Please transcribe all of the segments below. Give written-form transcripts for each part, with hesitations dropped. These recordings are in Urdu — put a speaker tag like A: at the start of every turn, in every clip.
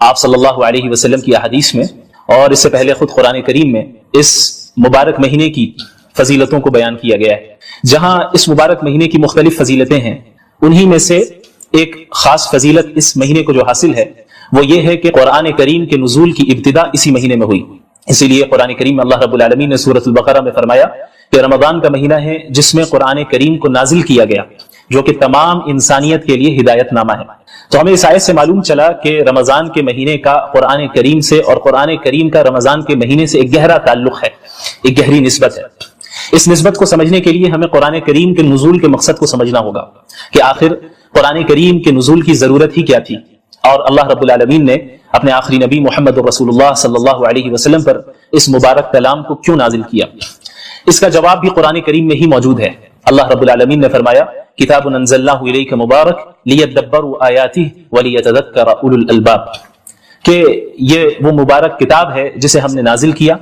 A: آپ صلی اللہ علیہ وسلم کی احادیث میں اور اس سے پہلے خود قرآن کریم میں اس مبارک مہینے کی فضیلتوں کو بیان کیا گیا ہے. جہاں اس مبارک مہینے کی مختلف فضیلتیں ہیں، انہی میں سے ایک خاص فضیلت اس مہینے کو جو حاصل ہے وہ یہ ہے کہ قرآن کریم کے نزول کی ابتدا اسی مہینے میں ہوئی. اسی لیے قرآن کریم میں اللہ رب العالمین نے سورۃ البقرہ میں فرمایا کہ رمضان کا مہینہ ہے جس میں قرآن کریم کو نازل کیا گیا، جو کہ تمام انسانیت کے لیے ہدایت نامہ ہے. تو ہمیں اس آیت سے معلوم چلا کہ رمضان کے مہینے کا قرآن کریم سے اور قرآن کریم کا رمضان کے مہینے سے ایک گہرا تعلق ہے، ایک گہری نسبت ہے. اس نسبت کو سمجھنے کے لیے ہمیں قرآن کریم کے نزول کے مقصد کو سمجھنا ہوگا کہ آخر قرآن کریم کے نزول کی ضرورت ہی کیا تھی، اور اللہ رب العالمین نے اپنے آخری نبی محمد رسول اللہ صلی اللہ علیہ وسلم پر اس مبارک کلام کو کیوں نازل کیا. اس کا جواب بھی قرآن کریم میں ہی موجود ہے. اللہ رب العالمین نے فرمایا کتاب انزلناہ الیک مبارک لیدبروا آیاتہ ولیتذکر اولو الالباب، کہ یہ وہ مبارک کتاب ہے جسے ہم نے نازل کیا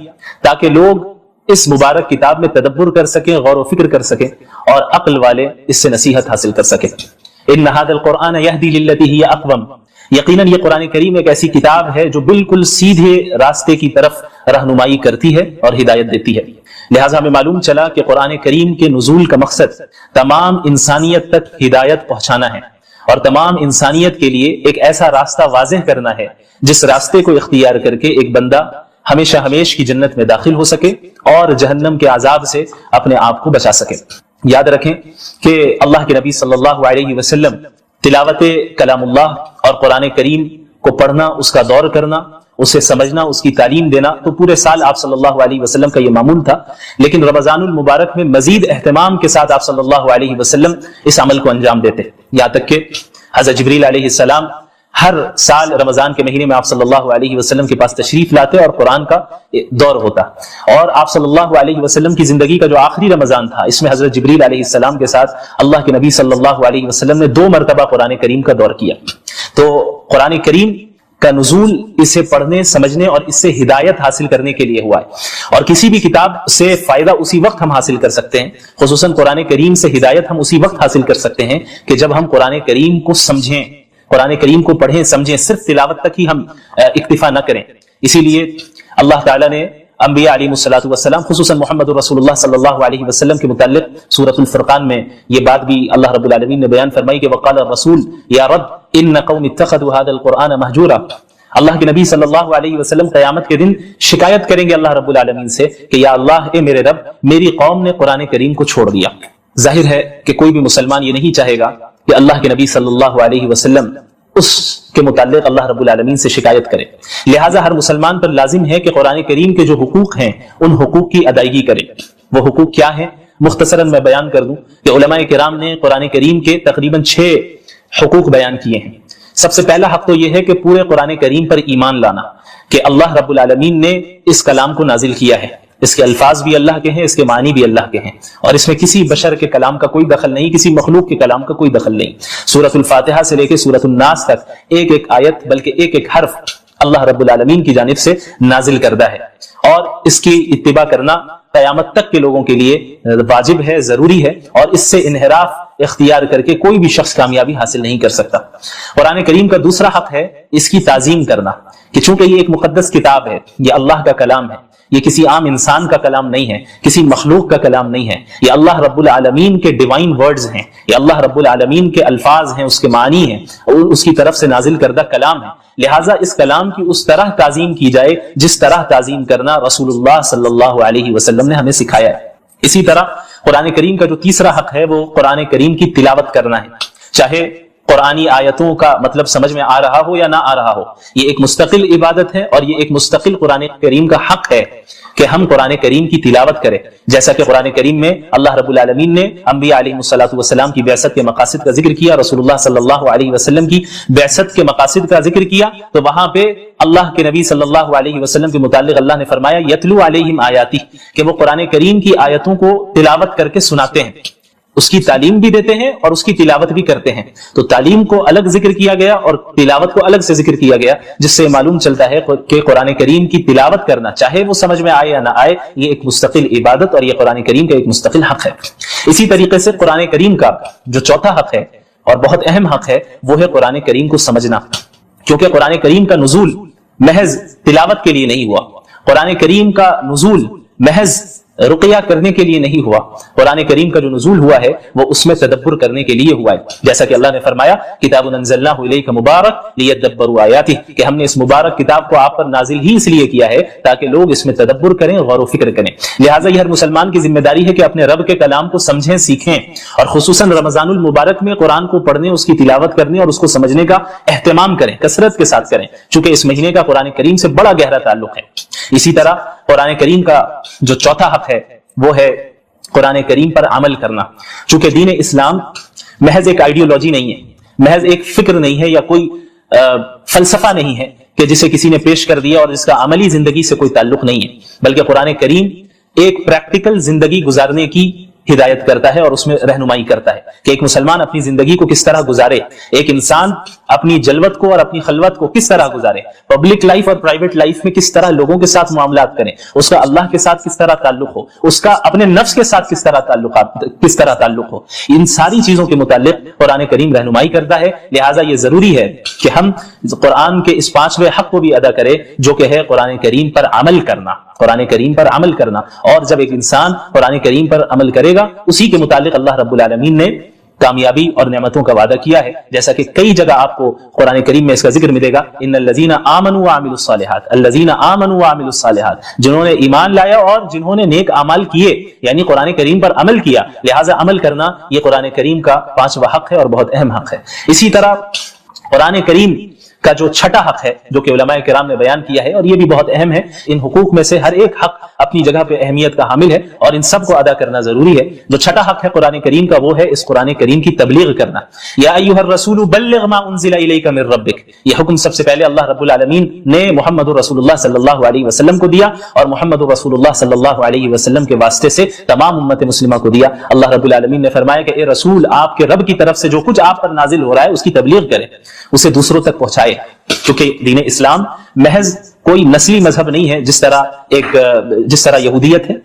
A: تاکہ لوگ اس مبارک کتاب میں تدبر کر سکیں، غور و فکر کر سکیں، اور عقل والے اس سے نصیحت حاصل کر سکیں. ان ھذا القرآن یہدی للتی ہی اقوم، یقیناً یہ قرآن کریم ایک ایسی کتاب ہے جو بالکل سیدھے راستے کی طرف رہنمائی کرتی ہے اور ہدایت دیتی ہے. لہٰذا ہمیں معلوم چلا کہ قرآن کریم کے نزول کا مقصد تمام انسانیت تک ہدایت پہنچانا ہے، اور تمام انسانیت کے لیے ایک ایسا راستہ واضح کرنا ہے جس راستے کو اختیار کر کے ایک بندہ ہمیشہ ہمیش کی جنت میں داخل ہو سکے اور جہنم کے عذاب سے اپنے آپ کو بچا سکے. یاد رکھیں کہ اللہ کے نبی صلی اللہ علیہ وسلم تلاوت کلام اللہ اور قرآن کریم کو پڑھنا، اس کا دور کرنا، اسے سمجھنا، اس کی تعلیم دینا تو پورے سال آپ صلی اللہ علیہ وسلم کا یہ معمول تھا. لیکن رمضان المبارک میں مزید اہتمام کے ساتھ آپ صلی اللہ علیہ وسلم اس عمل کو انجام دیتے، یہاں تک کہ حضرت جبریل علیہ السلام ہر سال رمضان کے مہینے میں آپ صلی اللہ علیہ وسلم کے پاس تشریف لاتے اور قرآن کا دور ہوتا. اور آپ صلی اللہ علیہ وسلم کی زندگی کا جو آخری رمضان تھا، اس میں حضرت جبریل علیہ السلام کے ساتھ اللہ کے نبی صلی اللہ علیہ وسلم نے 2 مرتبہ قرآن کریم کا دور کیا. تو قرآن کریم کا نزول اسے پڑھنے، سمجھنے اور اس سے ہدایت حاصل کرنے کے لیے ہوا ہے. اور کسی بھی کتاب سے فائدہ اسی وقت ہم حاصل کر سکتے ہیں، خصوصاً قرآن کریم سے ہدایت ہم اسی وقت حاصل کر سکتے ہیں کہ جب ہم قرآن کریم کو سمجھیں، قرآن کریم کو پڑھیں سمجھیں، صرف تلاوت تک ہی ہم اکتفا نہ کریں. اسی لیے اللہ تعالیٰ نے انبیاء علیہ الصلوۃ والسلام خصوصاً محمد رسول اللہ صلی اللہ علیہ وسلم کے متعلق سورۃ الفرقان میں یہ بات بھی اللہ رب العالمین نے بیان فرمائی کہ وقال الرسول یا رب ان قوم اتخذوا هذا القرآن مہجورا. اللہ کے نبی صلی اللہ علیہ وسلم قیامت کے دن شکایت کریں گے اللہ رب العالمین سے کہ یا اللہ، اے میرے رب، میری قوم نے قرآن کریم کو چھوڑ دیا. ظاہر ہے کہ کوئی بھی مسلمان یہ نہیں چاہے گا کہ اللہ کے نبی صلی اللہ علیہ وسلم اس کے متعلق اللہ رب العالمین سے شکایت کرے. لہٰذا ہر مسلمان پر لازم ہے کہ قرآن کریم کے جو حقوق ہیں ان حقوق کی ادائیگی کرے. وہ حقوق کیا ہیں؟ مختصراً میں بیان کر دوں کہ علماء کرام نے قرآن کریم کے تقریباً 6 حقوق بیان کیے ہیں. سب سے پہلا حق تو یہ ہے کہ پورے قرآن کریم پر ایمان لانا کہ اللہ رب العالمین نے اس کلام کو نازل کیا ہے، اس کے الفاظ بھی اللہ کے ہیں، اس کے معنی بھی اللہ کے ہیں، اور اس میں کسی بشر کے کلام کا کوئی دخل نہیں، کسی مخلوق کے کلام کا کوئی دخل نہیں. سورۃ الفاتحہ سے لے کے سورۃ الناس تک ایک ایک آیت بلکہ ایک ایک حرف اللہ رب العالمین کی جانب سے نازل کردہ ہے، اور اس کی اتباع کرنا قیامت تک کے لوگوں کے لیے واجب ہے، ضروری ہے، اور اس سے انحراف اختیار کر کے کوئی بھی شخص کامیابی حاصل نہیں کر سکتا. قرآن کریم کا دوسرا حق ہے اس کی تعظیم کرنا کہ چونکہ یہ ایک مقدس کتاب ہے، یہ اللہ کا کلام ہے، یہ کسی عام انسان کا کلام نہیں ہے، کسی مخلوق کا کلام نہیں ہے، یہ اللہ رب العالمین کے ڈیوائن ورڈز ہیں، یہ اللہ رب العالمین کے الفاظ ہیں، اس کے معنی ہیں، اور اس کی طرف سے نازل کردہ کلام ہے. لہٰذا اس کلام کی اس طرح تعظیم کی جائے جس طرح تعظیم کرنا رسول اللہ صلی اللہ علیہ وسلم نے ہمیں سکھایا ہے. اسی طرح قرآن کریم کا جو تیسرا حق ہے وہ قرآن کریم کی تلاوت کرنا ہے، چاہے قرآنی آیتوں کا مطلب سمجھ میں آ رہا ہو یا نہ آ رہا ہو. یہ ایک مستقل عبادت ہے اور یہ ایک مستقل قرآن کریم کا حق ہے کہ ہم قرآن کریم کی تلاوت کریں. جیسا کہ قرآن کریم میں اللہ رب العالمین نے انبیاء علیہ الصلوۃ والسلام کی بعثت کے مقاصد کا ذکر کیا، رسول اللہ صلی اللہ علیہ وسلم کی بعثت کے مقاصد کا ذکر کیا، تو وہاں پہ اللہ کے نبی صلی اللہ علیہ وسلم کے متعلق اللہ نے فرمایا یتلو علیہم آیاتی، کہ وہ قرآن کریم کی آیتوں کو تلاوت کر کے سناتے ہیں، اس کی تعلیم بھی دیتے ہیں اور اس کی تلاوت بھی کرتے ہیں. تو تعلیم کو الگ ذکر کیا گیا اور تلاوت کو الگ سے ذکر کیا گیا، جس سے معلوم چلتا ہے کہ قرآن کریم کی تلاوت کرنا چاہے وہ سمجھ میں آئے یا نہ آئے، یہ ایک مستقل عبادت اور یہ قرآن کریم کا ایک مستقل حق ہے. اسی طریقے سے قرآن کریم کا جو چوتھا حق ہے اور بہت اہم حق ہے وہ ہے قرآن کریم کو سمجھنا. کیونکہ قرآن کریم کا نزول محض تلاوت کے لیے نہیں ہوا، قرآن کریم کا نزول محض رقیہ کرنے کے لیے نہیں ہوا، قرآن کریم کا جو نزول ہوا ہے وہ اس میں تدبر کرنے کے لیے ہوا ہے، جیسا کہ اللہ نے فرمایا کتاب انزلناہ الیک مبارک لیدبروا آیاتہ، کہ ہم نے اس مبارک کتاب کو آپ پر نازل ہی اس لیے کیا ہے تاکہ لوگ اس میں تدبر کریں، غور و فکر کریں۔ لہٰذا یہ ہر مسلمان کی ذمہ داری ہے کہ اپنے رب کے کلام کو سمجھیں، سیکھیں، اور خصوصاً رمضان المبارک میں قرآن کو پڑھنے، اس کی تلاوت کرنے اور اس کو سمجھنے کا اہتمام کریں، کثرت کے ساتھ کریں، چونکہ اس مہینے کا قرآن کریم سے بڑا گہرا تعلق ہے۔ اسی طرح قرآن کریم کا جو چوتھا حق ہے وہ ہے قرآن کریم پر عمل کرنا، چونکہ دین اسلام محض ایک آئیڈیالوجی نہیں ہے، محض ایک فکر نہیں ہے، یا کوئی فلسفہ نہیں ہے کہ جسے کسی نے پیش کر دیا اور جس کا عملی زندگی سے کوئی تعلق نہیں ہے، بلکہ قرآن کریم ایک پریکٹیکل زندگی گزارنے کی ہدایت کرتا ہے اور اس میں رہنمائی کرتا ہے کہ ایک مسلمان اپنی زندگی کو کس طرح گزارے، ایک انسان اپنی جلوت کو اور اپنی خلوت کو کس طرح گزارے، پبلک لائف اور پرائیویٹ لائف میں کس طرح لوگوں کے ساتھ معاملات کریں، اس کا اللہ کے ساتھ کس طرح تعلق ہو، اس کا اپنے نفس کے ساتھ کس طرح تعلق ہو، ان ساری چیزوں کے متعلق قرآن کریم رہنمائی کرتا ہے۔ لہٰذا یہ ضروری ہے کہ ہم قرآن کے اس پانچویں حق کو بھی ادا کریں جو کہ ہے قرآن کریم پر عمل کرنا، قرآن کریم پر عمل کرنا۔ اور جب ایک انسان قرآن کریم پر عمل کرے گا اسی کے متعلق اللہ رب العالمین نے کامیابی اور نعمتوں کا وعدہ کیا ہے، جیسا کہ کئی جگہ آپ کو قرآن کریم میں اس کا ذکر ملے گا، ان الذین آمنوا وعملوا الصالحات، الذین آمنوا وعملوا الصالحات، جنہوں نے ایمان لایا اور جنہوں نے نیک اعمال کیے، یعنی قرآن کریم پر عمل کیا۔ لہٰذا عمل کرنا یہ قرآن کریم کا پانچواں حق ہے اور بہت اہم حق ہے۔ اسی طرح قرآن کریم کا جو چھٹا حق ہے جو کہ علماء کرام نے بیان کیا ہے، اور یہ بھی بہت اہم ہے، ان حقوق میں سے ہر ایک حق اپنی جگہ پہ اہمیت کا حامل ہے اور ان سب کو ادا کرنا ضروری ہے۔ جو چھٹا حق ہے قرآن کریم کا وہ ہے اس قرآن کریم کی تبلیغ کرنا۔ یا ایھا الرسول بلغ ما انزل الیک من ربک، یہ حکم سب سے پہلے اللہ رب العالمین نے محمد رسول اللہ صلی اللہ علیہ وسلم کو دیا، اور محمد رسول اللہ صلی اللہ علیہ وسلم کے واسطے سے تمام امت مسلمہ کو دیا۔ اللہ رب العالمین نے فرمایا کہ اے رسول، آپ کے رب کی طرف سے جو کچھ آپ پر نازل ہو رہا ہے اس کی تبلیغ کریں، اسے دوسروں تک پہنچائے، کیونکہ دین اسلام محض کوئی نسلی مذہب نہیں ہے، جس طرح یہودیت ہے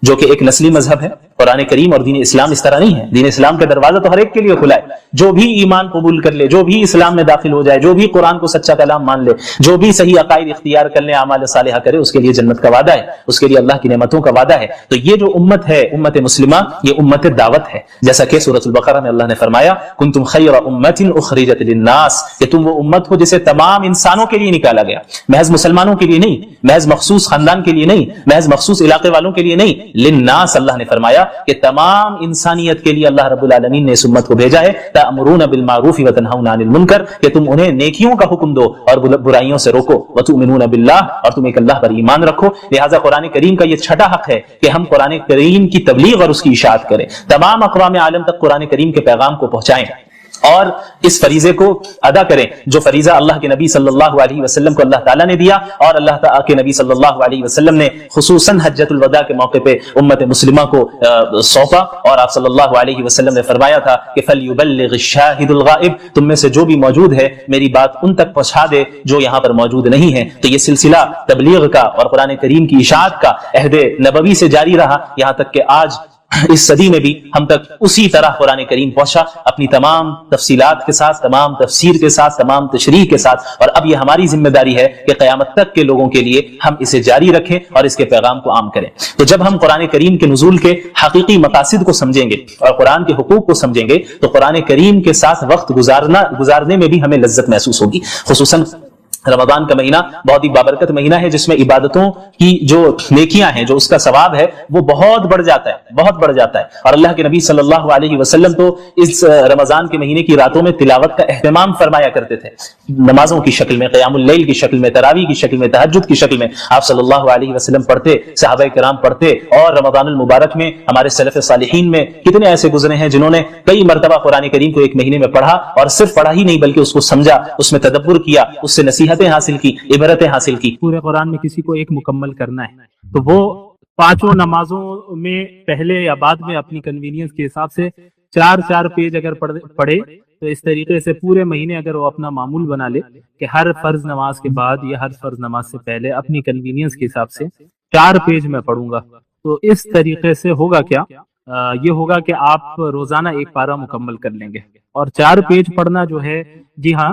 A: جو کہ ایک نسلی مذہب ہے، قرآن کریم اور دین اسلام اس طرح نہیں ہے۔ دین اسلام کا دروازہ تو ہر ایک کے لیے کھلا ہے، جو بھی ایمان قبول کر لے، جو بھی اسلام میں داخل ہو جائے، جو بھی قرآن کو سچا کلام مان لے، جو بھی صحیح عقائد اختیار کر لے، اعمال صالحہ کرے، اس کے لیے جنت کا وعدہ ہے، اس کے لیے اللہ کی نعمتوں کا وعدہ ہے۔ تو یہ جو امت ہے، امت مسلمہ، یہ امت دعوت ہے، جیسا کہ سورۃ البقرہ میں اللہ نے فرمایا کنتم خیر امۃ اخرجت للناس، کہ تم وہ امت ہو جسے تمام انسانوں کے لیے نکالا گیا، محض مسلمانوں کے لیے نہیں، محض مخصوص خاندان کے لیے نہیں، محض مخصوص علاقے والوں کے لیے نہیں، للناس، اللہ نے فرمایا کہ تمام انسانیت کے لیے اللہ رب العالمین نے اس امت کو بھیجا ہے، تأمرون بالمعروف وتنہون عن المنکر، کہ تم انہیں نیکیوں کا حکم دو اور برائیوں سے روکو، وتؤمنون باللہ، اور تم ایک اللہ پر ایمان رکھو۔ لہٰذا قرآن کریم کا یہ چھٹا حق ہے کہ ہم قرآن کریم کی تبلیغ اور اس کی اشاعت کریں، تمام اقوام عالم تک قرآن کریم کے پیغام کو پہنچائیں اور اس فریضے کو ادا کریں جو فریضہ اللہ کے نبی صلی اللہ علیہ وسلم کو اللہ تعالیٰ نے دیا، اور اللہ تعالیٰ کے نبی صلی اللہ علیہ وسلم نے خصوصاً حجۃ الوداع کے موقع پہ امت مسلمہ کو سونپا، اور آپ صلی اللہ علیہ وسلم نے فرمایا تھا کہ فَلْيُبَلِّغِ الشَّاهِدُ الْغَائِبُ، تم میں سے جو بھی موجود ہے میری بات ان تک پہنچا دے جو یہاں پر موجود نہیں ہے۔ تو یہ سلسلہ تبلیغ کا اور قرآن کریم کی اشاعت کا عہد نبوی سے جاری رہا، یہاں تک کہ آج اس صدی میں بھی ہم تک اسی طرح قرآن کریم پہنچا، اپنی تمام تفصیلات کے ساتھ، تمام تفسیر کے ساتھ، تمام تشریح کے ساتھ، اور اب یہ ہماری ذمہ داری ہے کہ قیامت تک کے لوگوں کے لیے ہم اسے جاری رکھیں اور اس کے پیغام کو عام کریں۔ تو جب ہم قرآن کریم کے نزول کے حقیقی مقاصد کو سمجھیں گے اور قرآن کے حقوق کو سمجھیں گے تو قرآن کریم کے ساتھ وقت گزارنے میں بھی ہمیں لذت محسوس ہوگی۔ خصوصاً رمضان کا مہینہ بہت ہی بابرکت مہینہ ہے، جس میں عبادتوں کی جو نیکیاں ہیں، جو اس کا ثواب ہے وہ بہت بڑھ جاتا ہے، اور اللہ کے نبی صلی اللہ علیہ وسلم تو اس رمضان کے مہینے کی راتوں میں تلاوت کا اہتمام فرمایا کرتے تھے، نمازوں کی شکل میں، قیام اللیل کی شکل میں، تراویح کی شکل میں، تہجد کی شکل میں آپ صلی اللہ علیہ وسلم پڑھتے، صحابہ کرام پڑھتے، اور رمضان المبارک میں ہمارے سلف صالحین میں کتنے ایسے گزرے ہیں جنہوں نے کئی مرتبہ قرآن کریم کو ایک مہینے میں پڑھا، اور صرف پڑھا ہی نہیں بلکہ اس کو سمجھا، اس میں تدبر کیا، اس سے نصیحتیں حاصل کی، عبرتیں حاصل کی۔
B: پورے قرآن میں کسی کو ایک مکمل کرنا ہے تو وہ پانچوں نمازوں میں پہلے یا بعد میں اپنی کنوینئنس کے حساب سے 4 پیج اگر پڑھے تو اس طریقے سے پورے مہینے اگر وہ اپنا معمول بنا لے کہ ہر فرض نماز کے بعد یا ہر فرض نماز سے پہلے اپنی کنوینئنس کے حساب سے 4 پیج میں پڑھوں گا، تو اس طریقے سے ہوگا کیا، یہ ہوگا کہ آپ روزانہ ایک پارہ مکمل کر لیں گے۔ اور 4 پیج پڑھنا جو ہے، جی ہاں،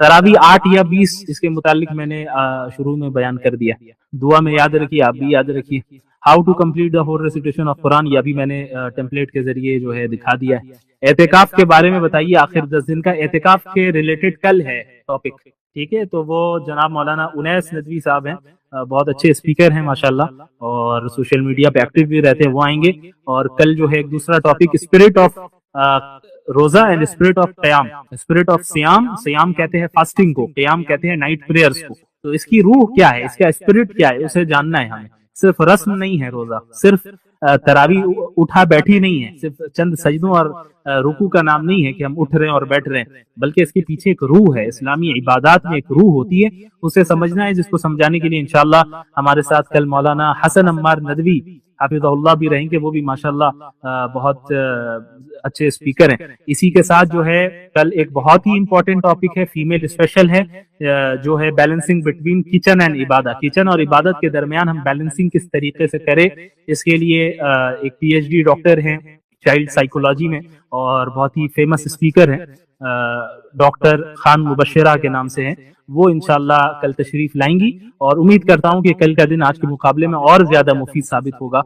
B: تراوی 8 یا 20 اس کے متعلق میں نے شروع میں بیان کر دیا. دعا میں یاد رکھیے، آپ بھی یاد رکھیے. How to complete the whole recitation of Quran, یہ بھی میں نے ٹیمپلیٹ کے ذریعے جو ہے دکھا دیا ہے. اعتکاف کے بارے میں بتائیے، آخر 10 دن کا اعتکاف کے ریلیٹڈ کل ہے ٹاپک، ٹھیک ہے؟ تو وہ جناب مولانا انیس ندوی صاحب ہیں، بہت اچھے اسپیکر ہیں ماشاءاللہ، اور سوشل میڈیا پہ ایکٹیو بھی رہتے ہیں، وہ آئیں گے. اور کل جو ہے ایک دوسرا ٹاپک اسپرٹ آف روزہ اینڈ اسپرٹ آف قیام. اسپرٹ آف سیام، سیام کہتے ہیں فاسٹنگ کو، قیام کہتے ہیں نائٹ پریئرز کو. تو اس کی روح کیا ہے، اس کا اسپرٹ کیا ہے، اسے جاننا ہے ہمیں. صرف رسم نہیں ہے روزہ، صرف تراویح اٹھا بیٹھی نہیں ہے، صرف چند سجدوں اور رکوع کا نام نہیں ہے کہ ہم اٹھ رہے ہیں اور بیٹھ رہے ہیں، بلکہ اس کے پیچھے ایک روح ہے. اسلامی عبادات میں ایک روح ہوتی ہے، اسے سمجھنا ہے، جس کو سمجھانے کے لیے انشاءاللہ ہمارے ساتھ کل مولانا حسن عمار ندوی حافظ اللہ بھی رہیں گے. وہ بھی ماشاءاللہ بہت اچھے اسپیکر ہیں. اسی کے ساتھ جو ہے کل ایک بہت ہی امپورٹنٹ ٹاپک ہے، فیمیل اسپیشل ہے، جو ہے بیلنسنگ بٹوین کچن اینڈ عبادت. کچن اور عبادت کے درمیان ہم بیلنسنگ کس طریقے سے کریں، اس کے لیے ایک پی ایچ ڈی ڈاکٹر ہیں چائلڈ سائیکولوجی میں، اور بہت ہی فیمس اسپیکر ہیں، ڈاکٹر خان مبشرہ کے نام سے ہیں. وہ انشاءاللہ کل تشریف لائیں گی، اور امید کرتا ہوں کہ کل کا دن آج کے مقابلے میں اور زیادہ مفید ثابت ہوگا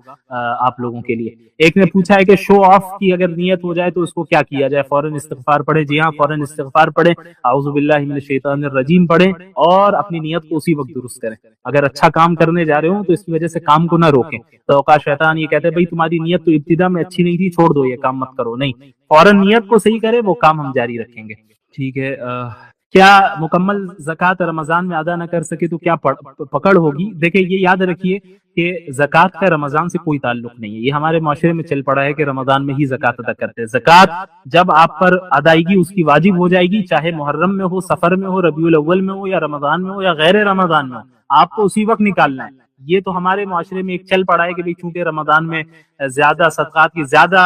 B: آپ لوگوں کے لیے. ایک نے پوچھا ہے کہ شو آف کی اگر نیت ہو جائے تو اس کو کیا کیا جائے؟ فوراً استغفار پڑھیں. جی ہاں، فوراً استغفار پڑھیں، اعوذ باللہ من الشیطان الرجیم پڑھیں، اور اپنی نیت کو اسی وقت درست کریں. اگر اچھا کام کرنے جا رہے ہوں تو اس کی وجہ سے کام کو نہ روکیں. تو اوقات شیطان یہ کہتے ہیں بھائی تمہاری نیت تو ابتدا میں اچھی نہیں تھی، چھوڑ دو یہ کام مت کرو. نہیں، فوراً نیت کو صحیح کرے، وہ کام ہم جاری رکھیں گے. ٹھیک ہے. کیا مکمل زکوٰۃ رمضان میں ادا نہ کر سکے تو کیا پکڑ ہوگی؟ دیکھیں، یہ یاد رکھیے کہ زکوٰۃ کا رمضان سے کوئی تعلق نہیں ہے. یہ ہمارے معاشرے میں چل پڑا ہے کہ رمضان میں ہی زکوٰۃ ادا کرتے ہیں. زکوٰۃ جب آپ پر ادائیگی اس کی واجب ہو جائے گی، چاہے محرم میں ہو، سفر میں ہو، ربیع الاول میں ہو، یا رمضان میں ہو، یا غیر رمضان میں ہو، آپ کو اسی وقت نکالنا ہے. یہ تو ہمارے معاشرے میں ایک چل پڑا ہے کہ بھئی چونکہ رمضان میں زیادہ صدقات کی زیادہ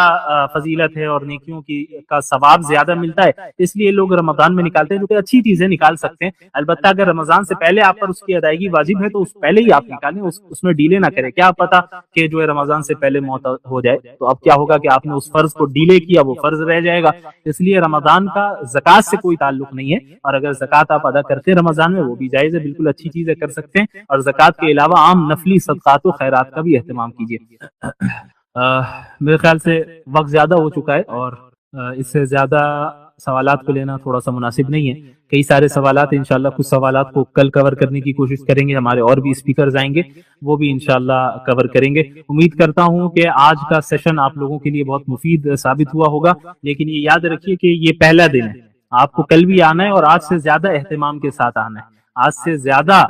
B: فضیلت ہے اور نیکیوں کی کا ثواب زیادہ ملتا ہے، اس لیے لوگ رمضان میں نکالتے ہیں، جو کہ اچھی چیزیں نکال سکتے ہیں. البتہ اگر رمضان سے پہلے آپ پر اس کی ادائیگی واجب ہے تو اس پہلے ہی آپ نکالیں، اس میں ڈیلے نہ کریں. کیا پتا کہ جو ہے رمضان سے پہلے موت ہو جائے، تو اب کیا ہوگا کہ آپ نے اس فرض کو ڈیلے کیا، وہ فرض رہ جائے گا. اس لیے رمضان کا زکوٰۃ سے کوئی تعلق نہیں ہے، اور اگر زکوٰۃ آپ ادا کرتے ہیں رمضان میں، وہ بھی جائز ہے، بالکل اچھی چیز ہے، کر سکتے ہیں. اور زکوٰۃ کے علاوہ عام نفلی صدقات و خیرات کا بھی اہتمام کیجیے. میرے خیال سے وقت زیادہ ہو چکا ہے، اور اس سے زیادہ سوالات کو لینا تھوڑا سا مناسب نہیں ہے. کئی سارے سوالات ہیں، انشاءاللہ کچھ سوالات کو کل کور کرنے کی کوشش کریں گے. ہمارے اور بھی اسپیکرز آئیں گے، وہ بھی انشاءاللہ کور کریں گے. امید کرتا ہوں کہ آج کا سیشن آپ لوگوں کے لیے بہت مفید ثابت ہوا ہوگا. لیکن یہ یاد رکھیے کہ یہ پہلا دن ہے، آپ کو کل بھی آنا ہے، اور آج سے زیادہ اہتمام کے ساتھ آنا ہے، آج سے زیادہ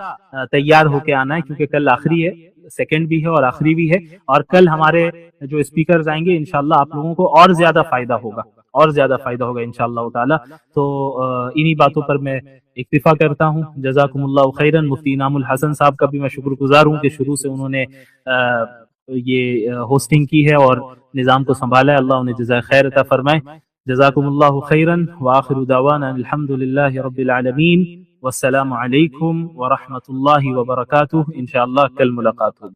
B: تیار ہو کے آنا ہے، کیونکہ کل آخری ہے، سیکنڈ بھی ہے اور آخری بھی ہے. اور کل ہمارے جو اسپیکرز آئیں گے انشاءاللہ آپ لوگوں کو اور زیادہ فائدہ ہوگا، اور زیادہ فائدہ ہوگا انشاءاللہ تعالی. تو انہی باتوں پر میں اکتفا کرتا ہوں. جزاکم اللہ خیرن. مفتی انعام الحسن صاحب کا بھی میں شکر گزار ہوں کہ شروع سے انہوں نے یہ ہوسٹنگ کی ہے اور نظام کو سنبھالا ہے. اللہ انہیں جزائے خیر عطا فرمائے. جزاکم اللہ خیرن. وآخر دعوانا الحمدللہ رب العالمین. والسلام علیکم ورحمۃ اللہ وبرکاتہ. انشاءاللہ کل ملاقات ہوگی.